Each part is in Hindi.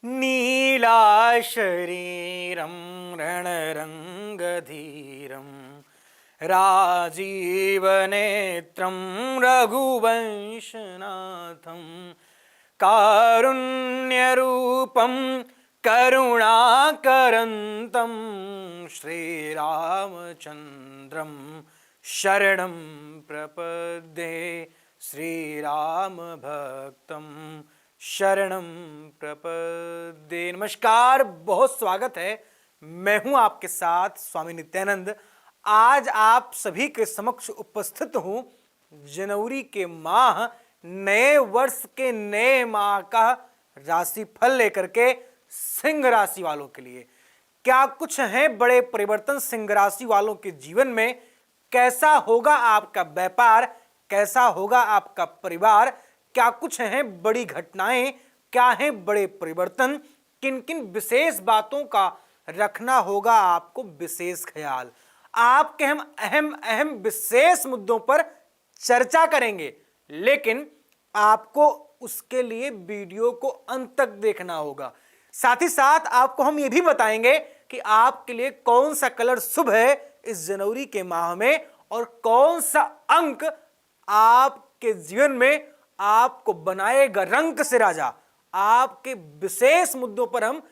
नीलाशरीरं रणरङ्गधीरं राजीवनेत्रं रघुवंशनाथं कारुण्यरूपं करुणाकरन्तं श्रीरामचन्द्रं शरणं प्रपद्ये श्रीरामभक्तं शरणम प्रपद्ये। नमस्कार, बहुत स्वागत है। मैं हूं आपके साथ स्वामी नित्यानंद। आज आप सभी के समक्ष उपस्थित हूं जनवरी के माह, नए वर्ष के नए माह का राशिफल लेकर के सिंह राशि वालों के लिए। क्या कुछ हैं बड़े परिवर्तन सिंह राशि वालों के जीवन में? कैसा होगा आपका व्यापार, कैसा होगा आपका परिवार, क्या कुछ हैं बड़ी घटनाएं, क्या हैं बड़े परिवर्तन, किन किन विशेष बातों का रखना होगा आपको विशेष ख्याल। आपके हम अहम विशेष मुद्दों पर चर्चा करेंगे, लेकिन आपको उसके लिए वीडियो को अंत तक देखना होगा। साथ ही साथ आपको हम ये भी बताएंगे कि आपके लिए कौन सा कलर शुभ है इस जनवरी के माह में और कौन सा अंक आपके जीवन में आपको बनाएगा रंग से राजा। आपके विशेष मुद्दों पर हम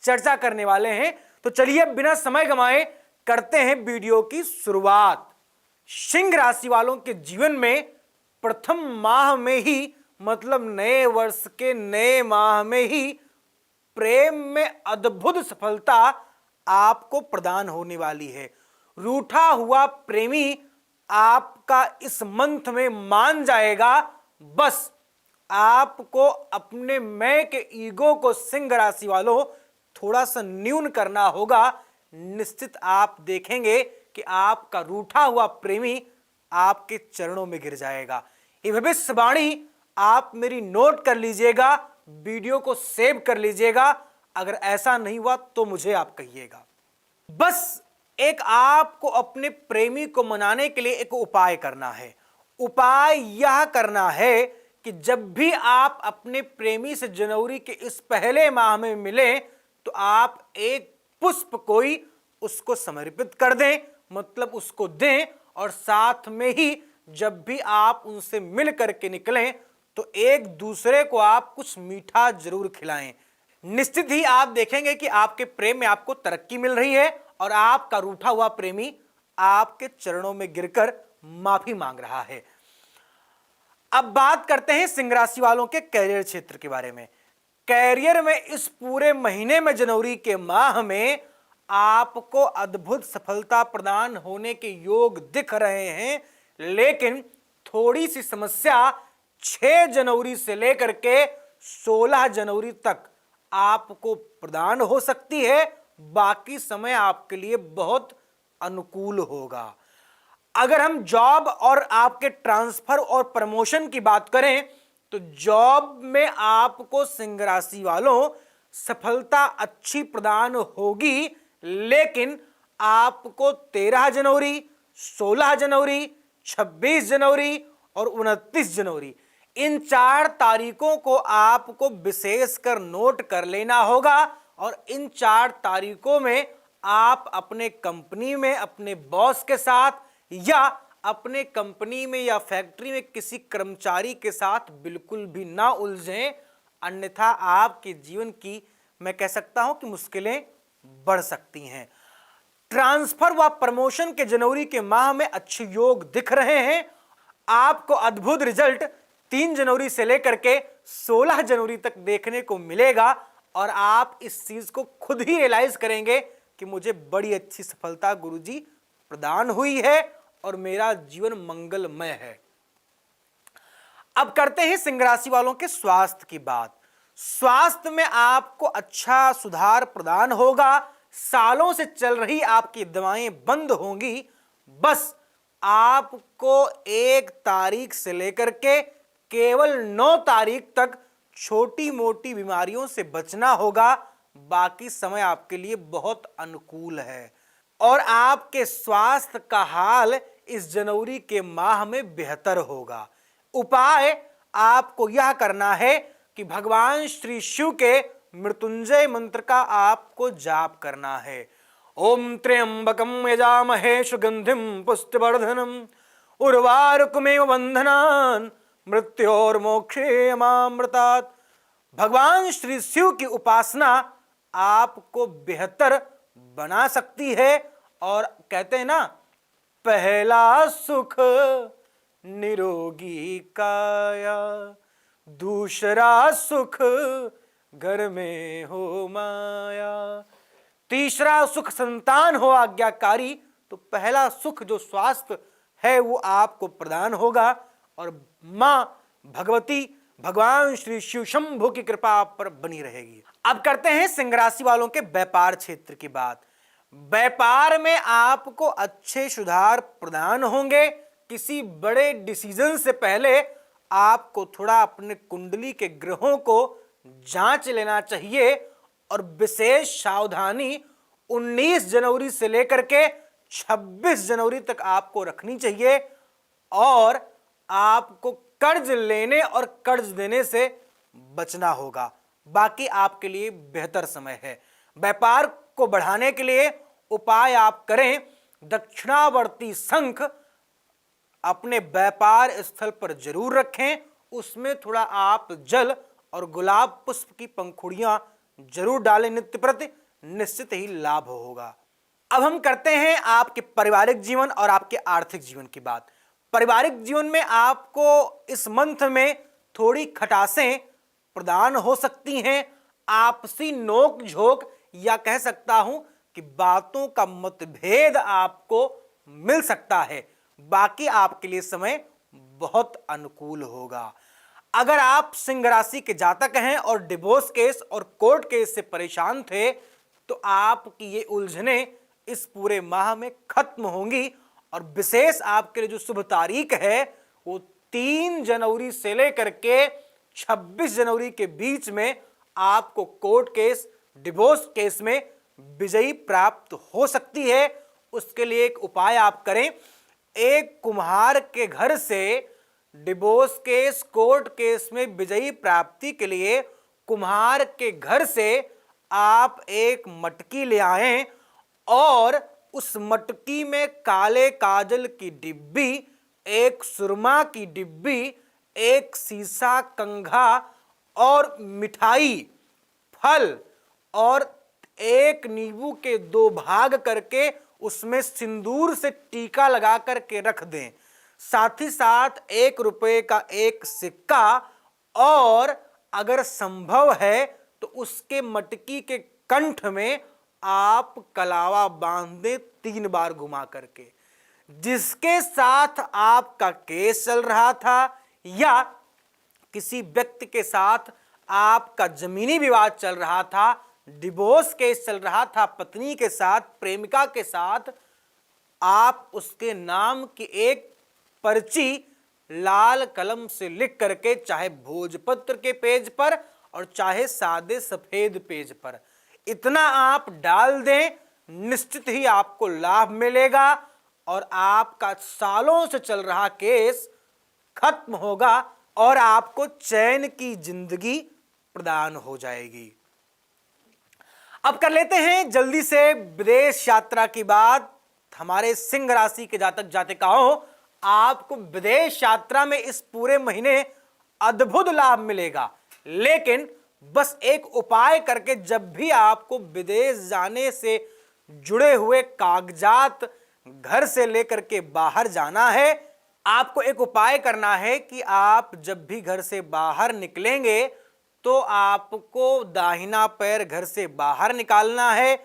चर्चा करने वाले हैं। तो चलिए बिना समय गंवाए करते हैं वीडियो की शुरुआत। सिंह राशि वालों के जीवन में प्रथम माह में ही, मतलब नए वर्ष के नए माह में ही प्रेम में अद्भुत सफलता आपको प्रदान होने वाली है। रूठा हुआ प्रेमी आपका इस मंथ में मान जाएगा। बस आपको अपने मैं के ईगो को सिंह राशि वालों थोड़ा सा न्यून करना होगा। निश्चित आप देखेंगे कि आपका रूठा हुआ प्रेमी आपके चरणों में गिर जाएगा। ये भविष्यवाणी आप मेरी नोट कर लीजिएगा, वीडियो को सेव कर लीजिएगा। अगर ऐसा नहीं हुआ तो मुझे आप कहिएगा। बस एक आपको अपने प्रेमी को मनाने के लिए एक उपाय करना है। उपाय यह करना है कि जब भी आप अपने प्रेमी से जनवरी के इस पहले माह में मिलें तो आप एक पुष्प कोई उसको समर्पित कर दें, मतलब उसको दें। और साथ में ही जब भी आप उनसे मिल करके निकलें तो एक दूसरे को आप कुछ मीठा जरूर खिलाएं। निश्चित ही आप देखेंगे कि आपके प्रेम में आपको तरक्की मिल रही है और आपका रूठा हुआ प्रेमी आपके चरणों में गिरकर माफी मांग रहा है। अब बात करते हैं सिंह राशि वालों के कैरियर क्षेत्र के बारे में। कैरियर में इस पूरे महीने में, जनवरी के माह में, आपको अद्भुत सफलता प्रदान होने के योग दिख रहे हैं, लेकिन थोड़ी सी समस्या 6 जनवरी से लेकर के 16 जनवरी तक आपको प्रदान हो सकती है। बाकी समय आपके लिए बहुत अनुकूल होगा। अगर हम जॉब और आपके ट्रांसफर और प्रमोशन की बात करें तो जॉब में आपको सिंह राशि वालों सफलता अच्छी प्रदान होगी, लेकिन आपको 13 जनवरी, 16 जनवरी, 26 जनवरी और 29 जनवरी, इन 4 तारीखों को आपको विशेषकर नोट कर लेना होगा। और इन 4 तारीखों में आप अपने कंपनी में अपने बॉस के साथ या अपने कंपनी में या फैक्ट्री में किसी कर्मचारी के साथ बिल्कुल भी ना उलझें, अन्यथा आपके जीवन की, मैं कह सकता हूं कि मुश्किलें बढ़ सकती हैं। ट्रांसफर व प्रमोशन के जनवरी के माह में अच्छे योग दिख रहे हैं। आपको अद्भुत रिजल्ट 3 जनवरी से लेकर के 16 जनवरी तक देखने को मिलेगा और आप इस चीज को खुद ही रियलाइज करेंगे कि मुझे बड़ी अच्छी सफलता गुरुजी प्रदान हुई है और मेरा जीवन मंगलमय है। अब करते हैं सिंह राशि वालों के स्वास्थ्य की बात। स्वास्थ्य में आपको अच्छा सुधार प्रदान होगा। सालों से चल रही आपकी दवाएं बंद होंगी। बस आपको 1 तारीख से लेकर के केवल 9 तारीख तक छोटी मोटी बीमारियों से बचना होगा। बाकी समय आपके लिए बहुत अनुकूल है और आपके स्वास्थ्य का हाल इस जनवरी के माह में बेहतर होगा। उपाय आपको यह करना है कि भगवान श्री शिव के मृत्युंजय मंत्र का आपको जाप करना है। ओम त्र्यंबकम यजामहे सुगंधिम पुष्टिवर्धनम उर्वारुकमेव बंधनान मृत्योर्मोक्षेयमामृतात्। भगवान श्री शिव की उपासना आपको बेहतर बना सकती है। और कहते हैं ना, पहला सुख निरोगी काया, दूसरा सुख घर में हो माया, तीसरा सुख संतान हो आज्ञाकारी। तो पहला सुख जो स्वास्थ्य है वो आपको प्रदान होगा और मां भगवती भगवान श्री शिव शंभु की कृपा आप पर बनी रहेगी। अब करते हैं सिंह राशि वालों के व्यापार क्षेत्र की बात। व्यापार में आपको अच्छे सुधार प्रदान होंगे। किसी बड़े डिसीजन से पहले आपको थोड़ा अपने कुंडली के ग्रहों को जांच लेना चाहिए और विशेष सावधानी 19 जनवरी से लेकर के 26 जनवरी तक आपको रखनी चाहिए। और आपको कर्ज लेने और कर्ज देने से बचना होगा। बाकी आपके लिए बेहतर समय है। व्यापार को बढ़ाने के लिए उपाय आप करें, दक्षिणावर्ती शंख अपने व्यापार स्थल पर जरूर रखें। उसमें थोड़ा आप जल और गुलाब पुष्प की पंखुड़ियां जरूर डालें नित्य प्रति, निश्चित ही लाभ होगा। अब हम करते हैं आपके पारिवारिक जीवन और आपके आर्थिक जीवन की बात। पारिवारिक जीवन में आपको इस मंथ में थोड़ी खटासें प्रदान हो सकती हैं। आपसी नोक झोंक या कह सकता हूं कि बातों का मतभेद आपको मिल सकता है। बाकी आपके लिए समय बहुत अनुकूल होगा। अगर आप सिंह राशि के जातक हैं और डिवोर्स केस और कोर्ट केस से परेशान थे तो आपकी ये उलझनें इस पूरे माह में खत्म होंगी। और विशेष आपके लिए जो शुभ तारीख है वो 3 जनवरी से लेकर के 26 जनवरी के बीच में आपको कोर्ट केस डिवोर्स केस में विजयी प्राप्त हो सकती है। उसके लिए एक उपाय आप करें, एक कुम्हार के घर से डिवोर्स केस कोर्ट केस में विजयी प्राप्ति के लिए कुम्हार के घर से आप एक मटकी ले आएं और उस मटकी में काले काजल की डिब्बी, एक सुरमा की डिब्बी, एक सीसा कंघा और मिठाई, फल और एक नींबू के 2 भाग करके उसमें सिंदूर से टीका लगा करके रख दें। साथ ही साथ 1 रुपए का एक सिक्का और अगर संभव है तो उसके मटकी के कंठ में आप कलावा बांध दें 3 बार घुमा करके। जिसके साथ आपका केस चल रहा था या किसी व्यक्ति के साथ आपका जमीनी विवाद चल रहा था, डिवोर्स केस चल रहा था पत्नी के साथ, प्रेमिका के साथ, आप उसके नाम की एक पर्ची लाल कलम से लिख करके, चाहे भोजपत्र के पेज पर और चाहे सादे सफेद पेज पर, इतना आप डाल दें, निश्चित ही आपको लाभ मिलेगा और आपका सालों से चल रहा केस खत्म होगा और आपको चैन की जिंदगी प्रदान हो जाएगी। अब कर लेते हैं जल्दी से विदेश यात्रा की बात। हमारे सिंह राशि के जातक जातिकाओं, आपको विदेश यात्रा में इस पूरे महीने अद्भुत लाभ मिलेगा। लेकिन बस एक उपाय करके, जब भी आपको विदेश जाने से जुड़े हुए कागजात घर से लेकर के बाहर जाना है, आपको एक उपाय करना है कि आप जब भी घर से बाहर निकलेंगे तो आपको दाहिना पैर घर से बाहर निकालना है,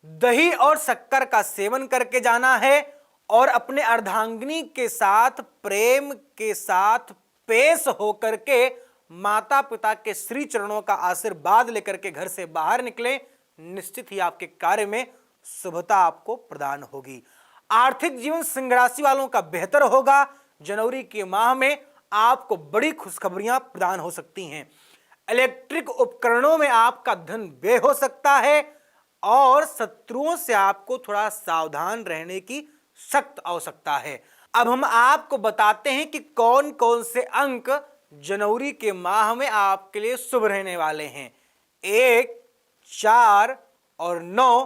दही और शक्कर का सेवन करके जाना है और अपने अर्धांगिनी के साथ प्रेम के साथ पेश होकर के माता पिता के श्री चरणों का आशीर्वाद लेकर के घर से बाहर निकलें। निश्चित ही आपके कार्य में शुभता आपको प्रदान होगी। आर्थिक जीवन सिंह राशि वालों का बेहतर होगा। जनवरी के माह में आपको बड़ी खुशखबरियां प्रदान हो सकती हैं। इलेक्ट्रिक उपकरणों में आपका धन व्यय हो सकता है और शत्रुओं से आपको थोड़ा सावधान रहने की सख्त आवश्यकता है। अब हम आपको बताते हैं कि कौन कौन से अंक जनवरी के माह में आपके लिए शुभ रहने वाले हैं। 1, 4 और 9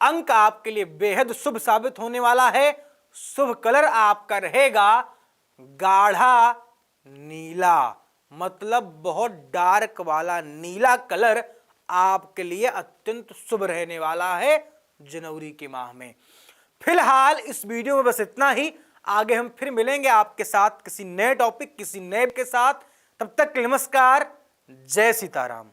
अंक आपके लिए बेहद शुभ साबित होने वाला है। शुभ कलर आपका रहेगा गाढ़ा नीला, मतलब बहुत डार्क वाला नीला कलर आपके लिए अत्यंत शुभ रहने वाला है जनवरी के माह में। फिलहाल इस वीडियो में बस इतना ही। आगे हम फिर मिलेंगे आपके साथ किसी नए टॉपिक, किसी नए के साथ। तब तक नमस्कार, जय सीताराम।